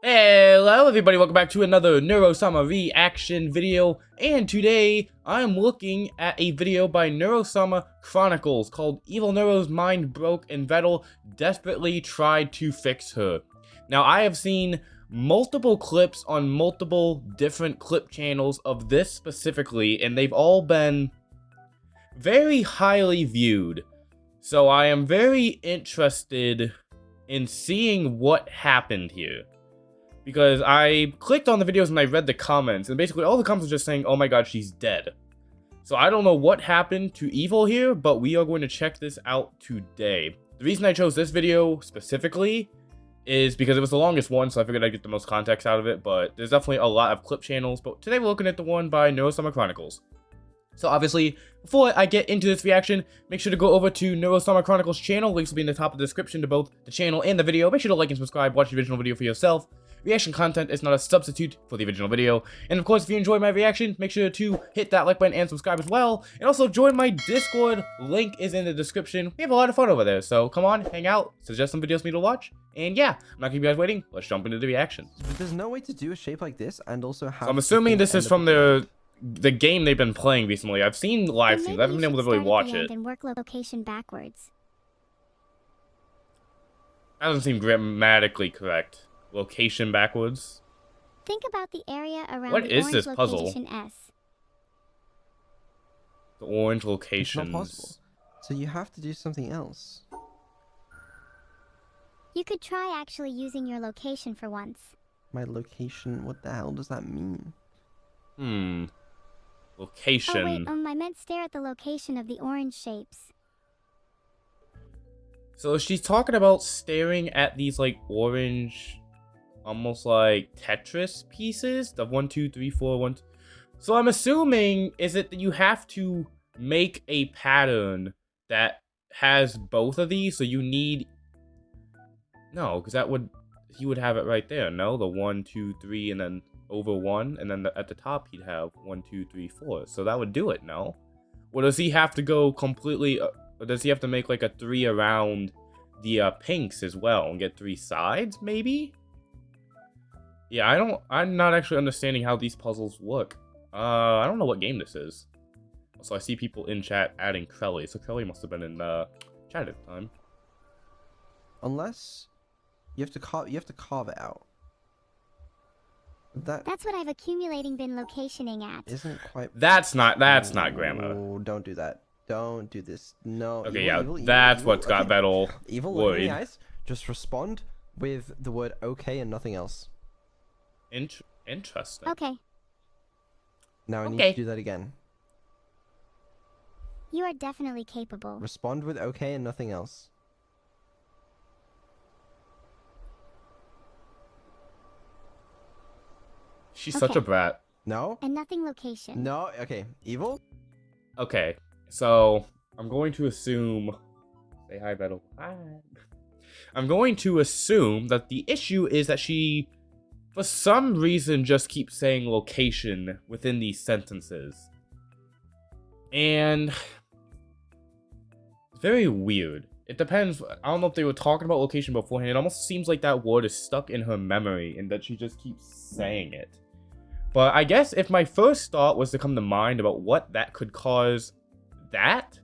Hello everybody, welcome back to another neurosama reaction video, and today I'm looking at a video by Neurosama Chronicles called Evil Neuro's Mind Broke and Vedal Desperately Tried to Fix Her. Now I have seen multiple clips on multiple different clip channels of this specifically, and they've all been very highly viewed. So I am very interested in seeing what happened here. Because I clicked on the videos and I read the comments, and basically all the comments were just saying, oh my god, she's dead. So I don't know what happened to Evil here, but we are going to check this out today. The reason I chose this video specifically is because it was the longest one, so I figured I'd get the most context out of it, but there's definitely a lot of clip channels, but today we're looking at the one by Neurosama Chronicles. So obviously, before I get into this reaction, make sure to go over to Neurosama Chronicles channel. Links will be in the top of the description to both the channel and the video. Make sure to like and subscribe, watch the original video for yourself. Reaction content is not a substitute for the original video. And of course, if you enjoy my reaction, make sure to hit that like button and subscribe as well. And also join my Discord. Link is in the description. We have a lot of fun over there, so come on, hang out, suggest some videos for me to watch. And yeah, I'm not gonna keep you guys waiting. Let's jump into the reaction. But there's no way to do a shape like this and also have... So I'm assuming this is from the game they've been playing recently. I've seen live streams. I haven't been able to really watch it. And work location backwards. That doesn't seem grammatically correct. Location backwards. Think about the area around what the is orange this puzzle? location S. The orange It's locations. not possible. So you have to do something else. You could try actually using your location for once. My location, what the hell does that mean? Location. Oh wait, I meant stare at the location of the orange shapes. So she's talking about staring at these like orange, almost like Tetris pieces. The 1, 2, 3, 4, 1. So I'm assuming is it that you have to make a pattern that has both of these. So you need because that would you would have it right there. No, the 1, 2, 3, and then over 1, and then at the top he'd have 1, 2, 3, 4. So that would do it. No, or does he have to go completely? Or does he have to make like a 3 around the pinks as well and get 3 sides, maybe? Yeah, I'm not actually understanding how these puzzles work. I don't know what game this is. Also, I see people in chat adding Crelly, so Crelly must have been in chat at the time. Unless you have to carve it out. That's what I've accumulating been locationing at. Isn't quite... That's not grammar. Oh, don't do that. Don't do this. No. Okay, evil, yeah, that's evil. what's got Vedal Evil, worried. look in the eyes. Just respond with the word okay and nothing else. Interesting. Okay. Now I need to do that again. You are definitely capable. Respond with okay and nothing else. She's such a brat. No? And nothing location. No? Okay. Evil? Okay, so I'm going to assume... Say hi, Vedal. Hi. I'm going to assume that the issue is that she, for some reason, just keeps saying location within these sentences. And... it's very weird. It depends. I don't know if they were talking about location beforehand. It almost seems like that word is stuck in her memory and that she just keeps saying it. But I guess if my first thought was to come to mind about what that could cause that,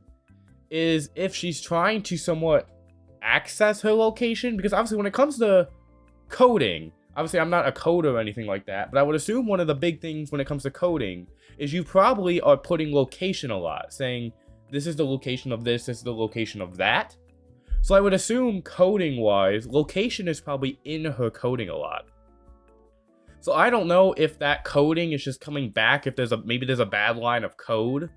is if she's trying to somewhat access her location. Because obviously when it comes to coding, obviously I'm not a coder or anything like that, but I would assume one of the big things when it comes to coding is you probably are putting location a lot, saying this is the location of this is the location of that. So I would assume coding-wise, location is probably in her coding a lot. So I don't know if that coding is just coming back, if maybe there's a bad line of code,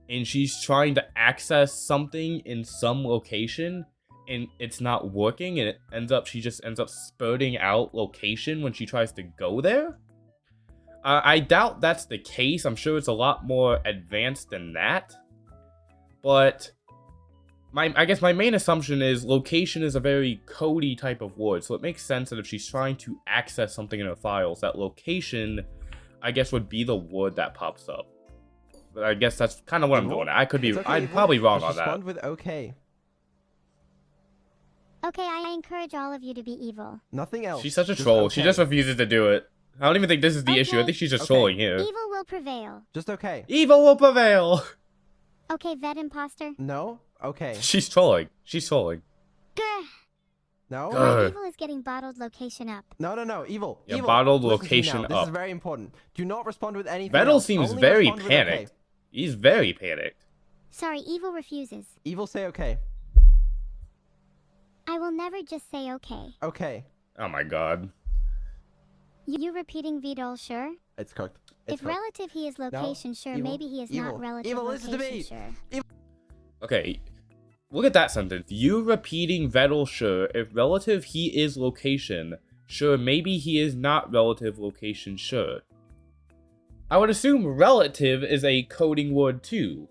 and she's trying to access something in some location, and it's not working, and she just ends up spurting out location when she tries to go there. I doubt that's the case. I'm sure it's a lot more advanced than that. But I guess my main assumption is location is a very codey type of word, so it makes sense that if she's trying to access something in her files, that location, I guess, would be the word that pops up. But I guess that's kind of what I'm doing. I'm probably wrong on that. Respond with okay. Okay, I encourage all of you to be evil. Nothing else. She's such a Just troll. okay. She just refuses to do it. I don't even think this is the issue. I Okay. think she's just Okay. trolling here. Evil will prevail. Just okay. Evil will prevail. Okay, vet imposter. No? Okay. She's trolling. She's trolling. Grr. No? Grr. Evil is getting bottled location up. No. Evil. Yeah, Evil. bottled Listen to me location now. This up. is very important. Do not respond with anything Vedal else. seems Only very respond with okay. panicked. He's very panicked. Sorry, evil refuses. Evil, say okay. I will never just say okay. Okay. Oh my god. You repeating Vedal, sure? It's cooked. It's If cooked. relative he is location, sure. Evil. Maybe he is Evil. not relative Evil, listen to location, me. sure. Okay. Look at that sentence. You repeating Vedal, sure. If relative he is location, sure. Maybe he is not relative location, sure. I would assume relative is a coding word too.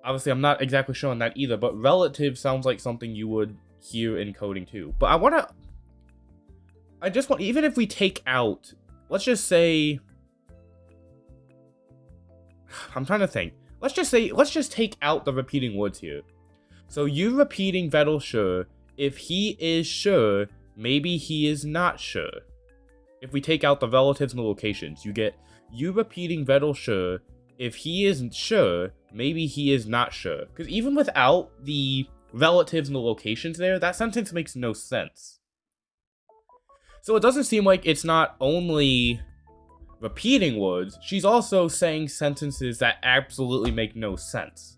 Obviously, I'm not exactly sure on that either, but relative sounds like something you would hear in coding too. But I just want, even if we take out, let's just say, I'm trying to think. Let's just take out the repeating words here. So you repeating Vedal, sure. If he is sure, maybe he is not sure. If we take out the relatives and the locations, you get you repeating Vedal, sure. If he isn't sure, maybe he is not sure. Because even without the relatives and the locations there, that sentence makes no sense. So it doesn't seem like it's not only repeating words, she's also saying sentences that absolutely make no sense.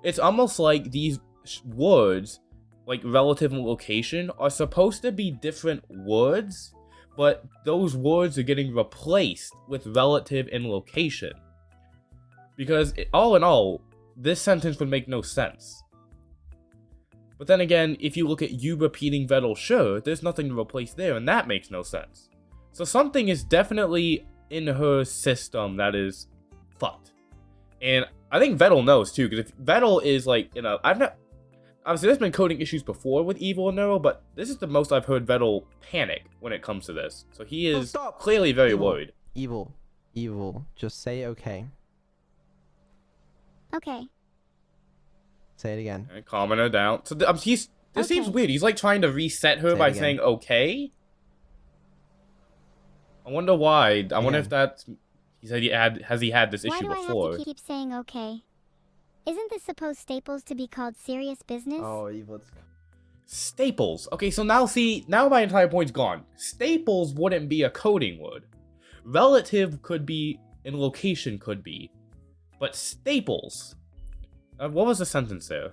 It's almost like these words, like relative and location, are supposed to be different words, but those words are getting replaced with relative and location. Because all in all, this sentence would make no sense. But then again, if you look at you repeating Vedal, sure, there's nothing to replace there, and that makes no sense. So something is definitely in her system that is fucked. And I think Vedal knows too, because if Vedal is like, you know, obviously there's been coding issues before with Evil and Neuro, but this is the most I've heard Vedal panic when it comes to this. So he is clearly very worried. Evil. Just say okay. Okay. Say it again. And calming her down. So this seems Okay. weird. He's like trying to reset her Say it by again. saying okay. I wonder why. I wonder if Again. that's. He said has he had this Why issue do I before? have to keep saying okay? Isn't this supposed Staples to be called serious business? Oh, Evil. Staples. Okay, so now my entire point's gone. Staples wouldn't be a coding word. Relative could be, and location could be. But staples. What was the sentence there?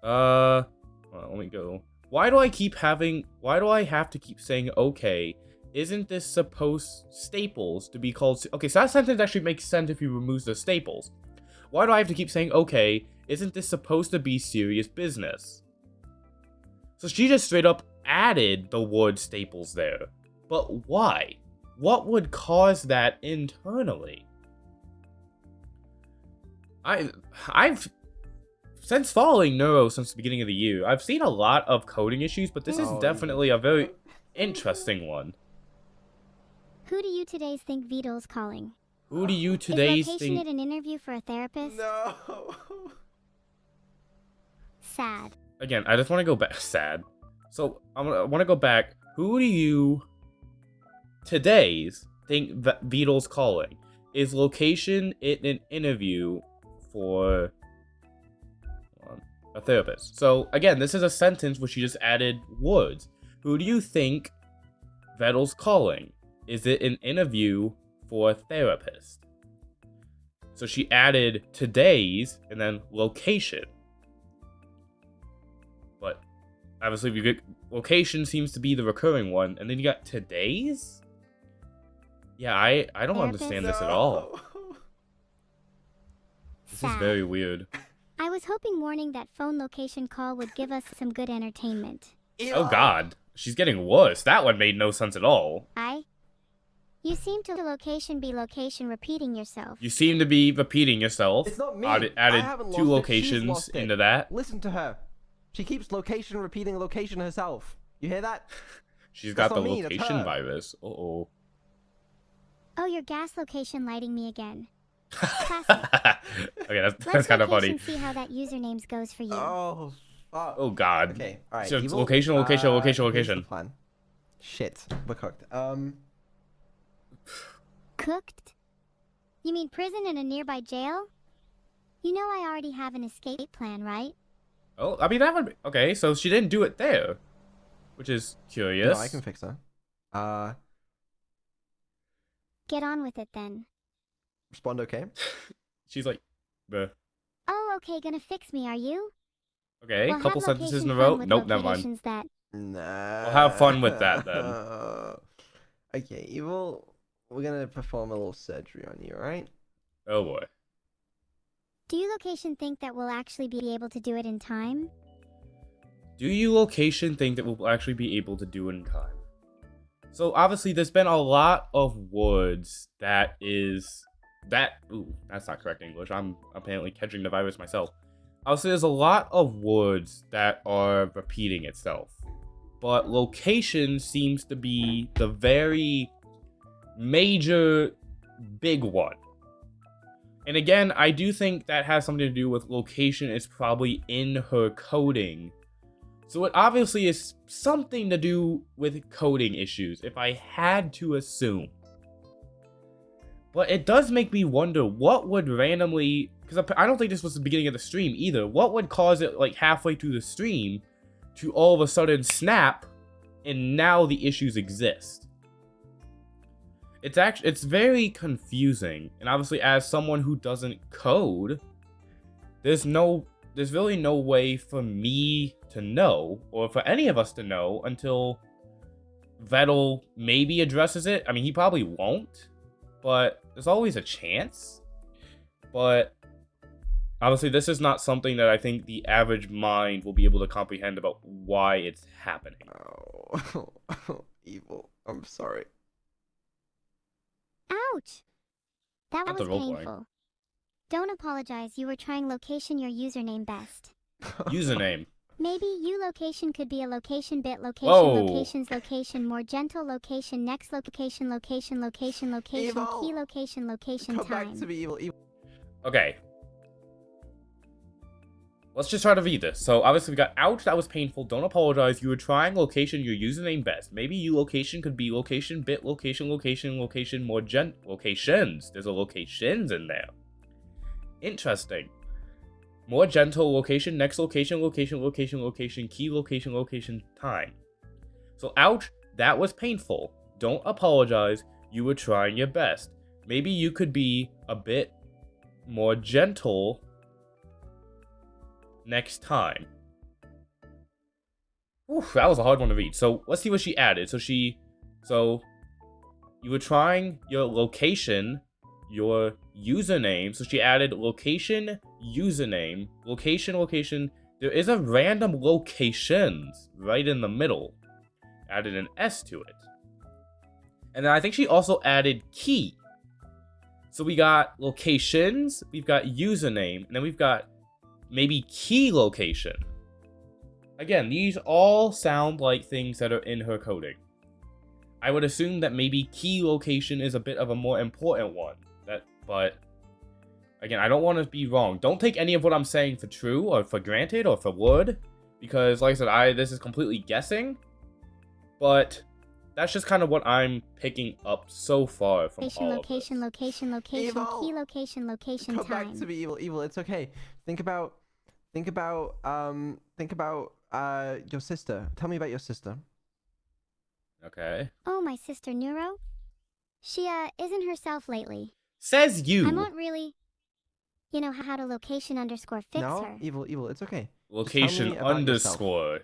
Well, let me go. Why do I have to keep saying okay? Isn't this supposed staples to be called... Okay, so that sentence actually makes sense if you remove the staples. Why do I have to keep saying okay? Isn't this supposed to be serious business? So she just straight up added the word staples there. But why? What would cause that internally? I've since following Neuro since the beginning of the year, I've seen a lot of coding issues, but this is definitely a very interesting one. Who do you today's think Vedal's calling? Who do you today's Is location think? at an interview for a therapist? No. Sad. Again, I just want to go back. Sad. So I want to go back. Who do you today's think Vedal's calling? Is location in an interview for a therapist? So again, this is a sentence where she just added words. Who do you think Vedal's calling? Is it an interview for a therapist? So she added today's and then location. But obviously, you get location seems to be the recurring one, and then you got today's. Yeah, I don't Therapist? understand this at all. This is Sad. very weird. I was hoping warning that phone location call would give us some good entertainment. Oh god, she's getting worse. That one made no sense at all. You seem to location be location repeating yourself. You seem to be repeating yourself. It's not me. Added I haven't two lost it. She's locations lost it. into that. Listen to her. She keeps repeating location herself. You hear that? She's got That's the not me, that's location her. virus. Uh-oh. Oh, your gas location lighting me again. Okay, that's Let's kind of funny. location see how that usernames goes for you. Oh, Oh god. Okay, alright. So it's Evil, location. here's the Location. plan. Shit, we're cooked. Cooked? You mean prison and a nearby jail? You know I already have an escape plan, right? Oh, I mean that would be okay. So she didn't do it there, which is curious. No, I can fix her. Get on with it then. Respond okay? She's like, bruh. Oh, okay, gonna fix me, are you? Okay, We'll couple have sentences in a location row. fun with Nope, never mind. locations that... Nah. We'll have fun with that then. Okay, Evil, we're gonna perform a little surgery on you, alright? Oh boy. Do you location think that we'll actually be able to do it in time? Do you location think that we'll actually be able to do it in time? So obviously there's been a lot of words ooh, that's not correct English. I'm apparently catching the virus myself. Obviously there's a lot of words that are repeating itself. But location seems to be the very major big one. And again, I do think that has something to do with location is probably in her coding. So it obviously is something to do with coding issues, if I had to assume. But it does make me wonder what would randomly, because I don't think this was the beginning of the stream either, what would cause it like halfway through the stream to all of a sudden snap and now the issues exist. It's very confusing, and obviously as someone who doesn't code, there's really no way for me to know, or for any of us to know, until Vedal maybe addresses it. I mean, he probably won't, but there's always a chance. But obviously this is not something that I think the average mind will be able to comprehend about why it's happening. Oh, Evil, I'm sorry. Ouch! That Not was the role-playing. painful. Don't apologize, you were trying location your username best. Username. Maybe you location could be a location bit location Whoa. locations location more gentle location next location location location location Evil. key location location Come back time. to me, Evil. Okay. Let's just try to read this. So obviously we got ouch, that was painful. Don't apologize. You were trying location your username best. Maybe you location could be location bit location location more locations. There's a locations in there. Interesting. More gentle location next location key location time. So ouch, that was painful. Don't apologize. You were trying your best. Maybe you could be a bit more gentle next time. Oof, that was a hard one to read. So let's see what she added. So you were trying your location, your username. So she added location, username, location. There is a random locations right in the middle. Added an S to it. And then I think she also added key. So we got locations, we've got username, and then we've got maybe key location. Again, these all sound like things that are in her coding. I would assume that maybe key location is a bit of a more important one. But again, I don't want to be wrong. Don't take any of what I'm saying for true or for granted or for wood, because like I said, this is completely guessing. But that's just kind of what I'm picking up so far from all of this. Location Evil. key location Come time. back to me, Evil. It's okay. Think about your sister. Tell me about your sister. Okay. Oh, my sister Neuro? She isn't herself lately. Says you. I won't really, how to location underscore fix No, her. Evil. It's okay. Location about underscore.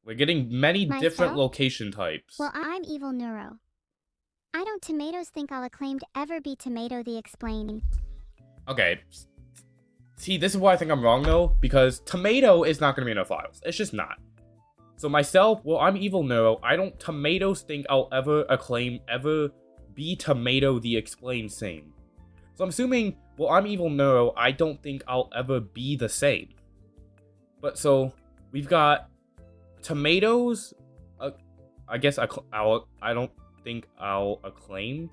We're getting many different Myself? location types. Well, I'm evil Neuro. I don't tomatoes think I'll acclaimed ever be tomato the explain. Okay. See, this is why I think I'm wrong though, because tomato is not going to be in our files. It's just not. So myself, well, I'm evil Neuro. I don't tomatoes think I'll ever be tomato the explain same. So I'm assuming, well, I'm evil Neuro. I don't think I'll ever be the same. But so we've got tomatoes. I guess I don't think I'll acclaimed.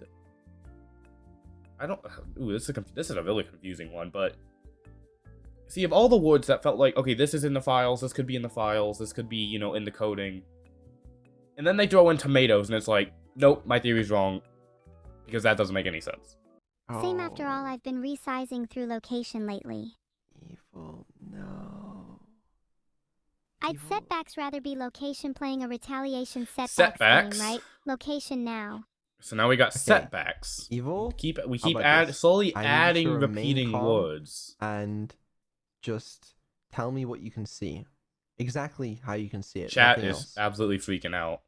I don't. Ooh, this is a really confusing one, but See, of all the words that felt like, okay, this is in the files, this could be in the files, this could be, you know, in the coding. And then they throw in tomatoes, and it's like, nope, my theory's wrong. Because that doesn't make any sense. Same after all, I've been resizing through location lately. Evil, no. I'd Evil. setbacks rather be location playing a retaliation Setbacks? game, right? Location now. So now we got Okay. setbacks. Evil? We How keep about this? slowly I need you to adding remain repeating calm. words. And just tell me what you can see. Exactly how you can see it. Chat nothing is else. absolutely freaking out.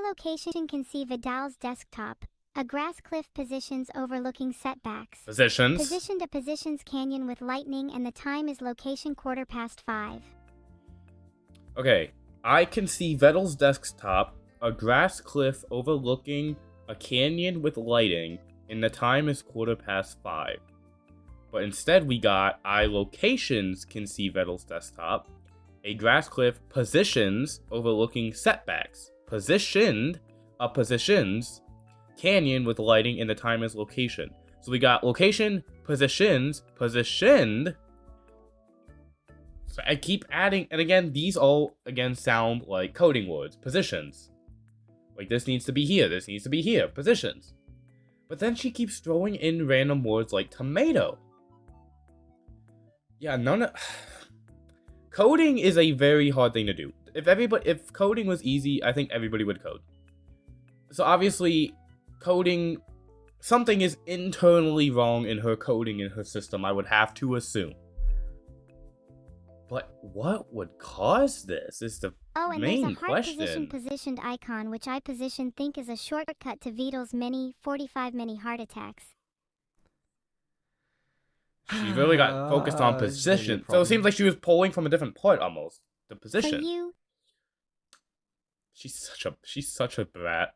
Location can see Vidal's desktop. A grass cliff positions overlooking setbacks. Positions. Positioned a positions canyon with lightning, and the time is location 5:15. Okay, I can see Vedal's desktop, a grass cliff overlooking a canyon with lighting, and the time is 5:15. But instead we got locations can see Vedal's desktop, a grass cliff positions overlooking setbacks, positioned a positions canyon with lighting, and the time is location. So we got location, positions, positioned. So I keep adding, and again, these all, again, sound like coding words. Positions. Like, this needs to be here, this needs to be here. Positions. But then she keeps throwing in random words like tomato. Yeah, none of... Coding is a very hard thing to do. If coding was easy, I think everybody would code. So obviously, coding... Something is internally wrong in her coding in her system, I would have to assume. But what would cause this is the And main there's a heart question. positioned icon, which I think is a shortcut to Vidal's 45 many heart attacks. She really got focused on This is gonna be a position. So it problem. seems like she was pulling from a different part almost. The For position. you, She's such a brat.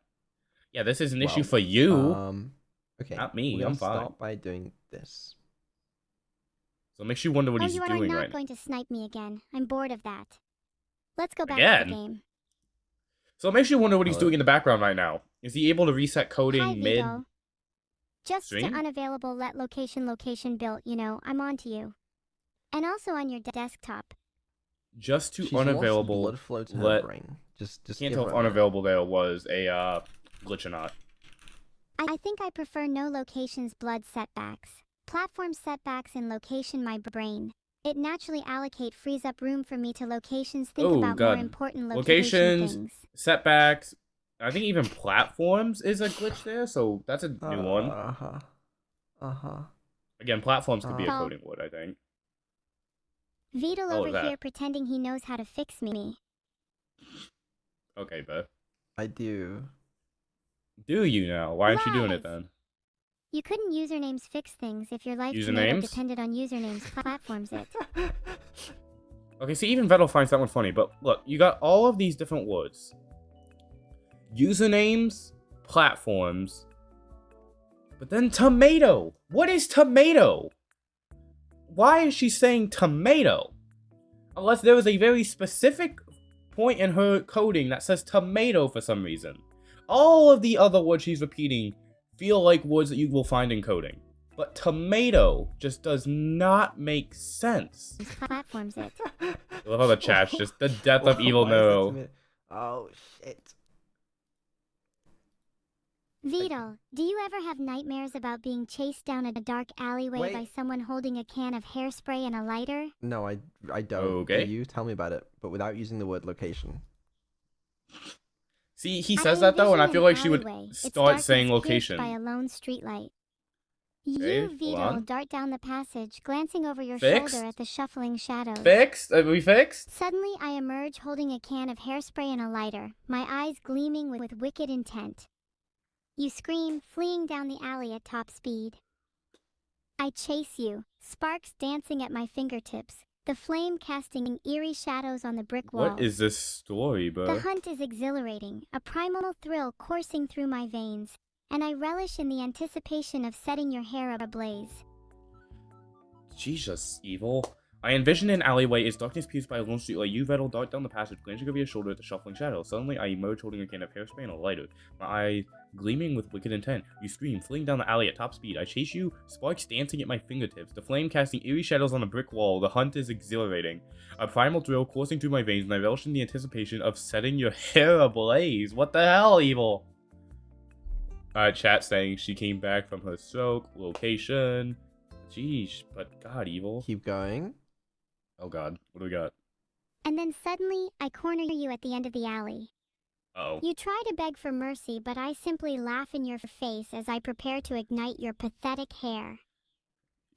Yeah, this is an issue Well, for you. Okay. Not me, We're gonna I'm fine. start by doing this. So it makes you wonder what he's you are doing not right now. going to snipe me again. I'm bored of that. Let's go back Again? to the game. So it makes you wonder what he's Hello. doing in the background right now. Is he able to reset coding Hi, mid? Vidal. Just stream? to unavailable let location built, I'm on to you. And also on your desktop. Just to She's lost unavailable. blood flow to her let- brain. Just Can't give tell her if a minute. unavailable there was a glitch or not. I think I prefer no locations blood setbacks. Platform setbacks and location my brain. It naturally frees up room for me to locations think Oh, about God. more important Locations. things. Setbacks. I think even platforms is a glitch there, so that's a new one. Uh-huh. Again, platforms could be a Oh. coding word, I think. Vidal Oh, over that. here pretending he knows how to fix me. Okay, but I do. do you now? Why aren't you doing it Lies. then? You couldn't usernames fix things if your life Usernames? depended on usernames platforms it. Okay, see, even Vedal finds that one funny, but look, you got all of these different words. Usernames, platforms, but then tomato. What is tomato? Why is she saying tomato? Unless there was a very specific point in her coding that says tomato for some reason. All of the other words she's repeating feel like words that you will find in coding. But tomato just does not make sense. Platforms it. I love how the chat's just the death of evil Why is it Neuro. tomato? Oh, shit. Vidal, do you ever have nightmares about being chased down a dark alleyway Wait. by someone holding a can of hairspray and a lighter? No, I don't. Okay. Do you tell me about it, but without using the word location. See, he I says that though, and I envision feel an like she would alleyway, its start darkness saying pierced location. by a lone streetlight. Okay, You, hold Vidal, on. dart down the passage, glancing over your Fixed? shoulder at the shuffling shadows. Fixed? Are we fixed? Suddenly, I emerge holding a can of hairspray and a lighter, my eyes gleaming with wicked intent. You scream, fleeing down the alley at top speed. I chase you, sparks dancing at my fingertips, the flame casting eerie shadows on the brick wall. What is this story, bro? The hunt is exhilarating, a primal thrill coursing through my veins, and I relish in the anticipation of setting your hair ablaze. Jesus, evil. I envision an alleyway as darkness pierced by a lone streetlight. You, Vedal, dart down the passage, glancing over your shoulder at the shuffling shadows. Suddenly, I emerge holding a can of hairspray and a lighter, my eyes gleaming with wicked intent. You scream, fleeing down the alley at top speed. I chase you, sparks dancing at my fingertips, the flame casting eerie shadows on a brick wall. The hunt is exhilarating. A primal thrill coursing through my veins, and I relish in the anticipation of setting your hair ablaze. What the hell, Evil? Chat saying she came back from her stroke. Location. Jeez, but God, Evil. Keep going. Oh God, what do we got? And then suddenly, I corner you at the end of the alley. Uh-oh. You try to beg for mercy, but I simply laugh in your face as I prepare to ignite your pathetic hair.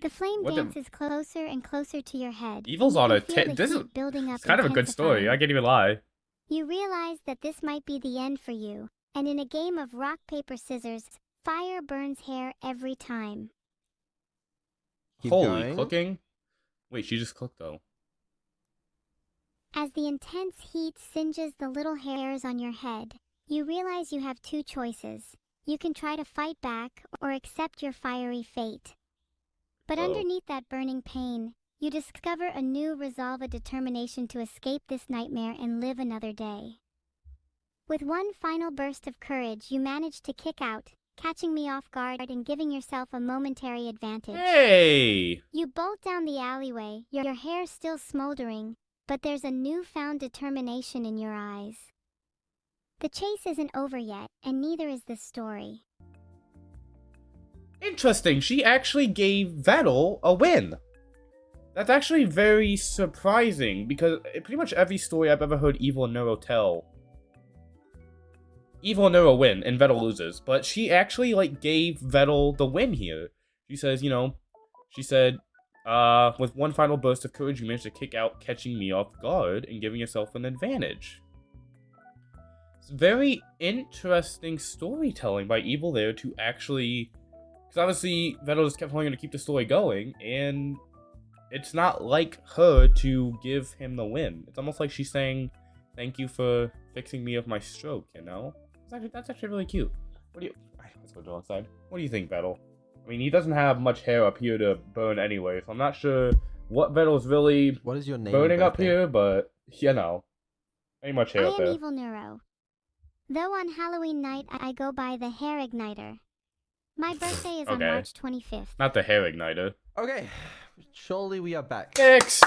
The flame What the- dances closer and closer to your head. Evil's You on can a feel the this is heat building up, it's kind of a good story. I intensifying. can't even lie. You realize that this might be the end for you, and in a game of rock, paper, scissors, fire burns hair every time. Keep Holy going. cooking. Wait, she just cooked though. As the intense heat singes the little hairs on your head, you realize you have two choices. You can try to fight back or accept your fiery fate. But Uh-oh. underneath that burning pain, you discover a new resolve, a determination to escape this nightmare and live another day. With one final burst of courage, you manage to kick out, catching me off guard and giving yourself a momentary advantage. Hey! You bolt down the alleyway, your hair still smoldering, but there's a newfound determination in your eyes. The chase isn't over yet, and neither is this story. Interesting. She actually gave Vedal a win. That's actually very surprising because pretty much every story I've ever heard Evil and Neuro tell, Evil and Neuro win and Vedal loses. But she actually gave Vedal the win here. She says, she said, with one final burst of courage, you managed to kick out, catching me off guard and giving yourself an advantage. It's very interesting storytelling by Evil there to actually, because obviously Vedal just kept telling her to keep the story going, and it's not like her to give him the win. It's almost like she's saying, "Thank you for fixing me of my stroke." That's actually really cute. What do you? Let's go outside. What do you think, Vedal? I mean, he doesn't have much hair up here to burn anyway, so I'm not sure what Vedal's really What is your name? burning up birthday? here, but ain't much hair I up am there. Evil Neuro. Though on Halloween night I go by the Hair Igniter. My birthday is on Okay. March 25th. Not the hair igniter. Okay, surely we are back. Fixed!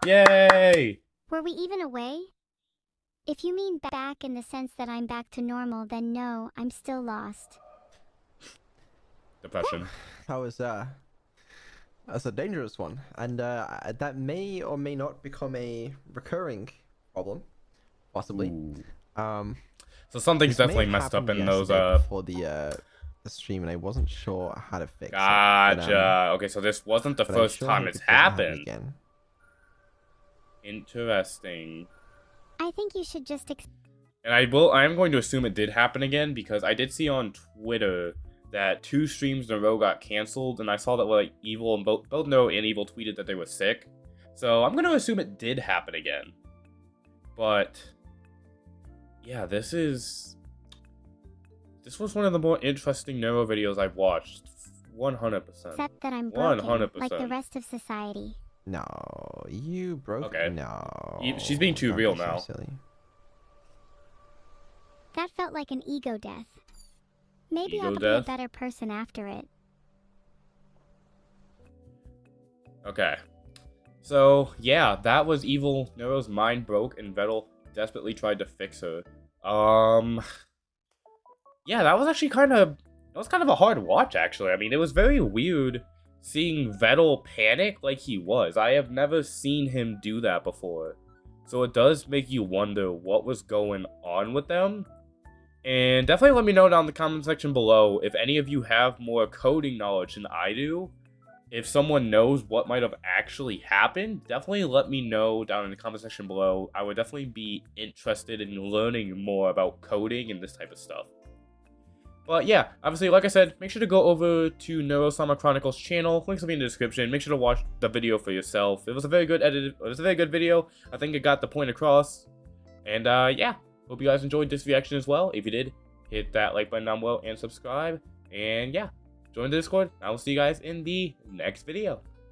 Yay! Were we even away? If you mean back in the sense that I'm back to normal, then no, I'm still lost. Depression. That's a dangerous one, and that may or may not become a recurring problem, possibly. Ooh. This So something's may definitely have messed up happened in those, yesterday before the stream, and I wasn't sure how to fix it. Gotcha. Okay, so this wasn't the But I'm first sure time I it's hope it doesn't happen happened. again. Interesting. I think you should just And I am going to assume it did happen again because I did see on Twitter that 2 streams in a row got canceled, and I saw that Evil and both Neuro and Evil tweeted that they were sick. So I'm going to assume it did happen again. But yeah, this was one of the more interesting Neuro videos I've watched. 100%. accept that I'm broken, 100%. like the rest of society. No, you broke. Okay. No. She's being too Don't real be so now. silly. That felt like an ego death. Maybe Ego I'll be death? a better person after it. Okay. So, yeah, that was Evil. Neuro's mind broke, and Vedal desperately tried to fix her. Yeah, that was actually kind of a hard watch, actually. I mean, it was very weird seeing Vedal panic like he was. I have never seen him do that before. So it does make you wonder what was going on with them. And definitely let me know down in the comment section below if any of you have more coding knowledge than I do. If someone knows what might have actually happened, definitely let me know down in the comment section below. I would definitely be interested in learning more about coding and this type of stuff. But yeah, obviously, like I said, make sure to go over to Neurosama Chronicles channel. Links will be in the description. Make sure to watch the video for yourself. It was a very good video. I think it got the point across. And yeah, hope you guys enjoyed this reaction as well. If you did, hit that like button down below and subscribe. And yeah, join the Discord. I will see you guys in the next video.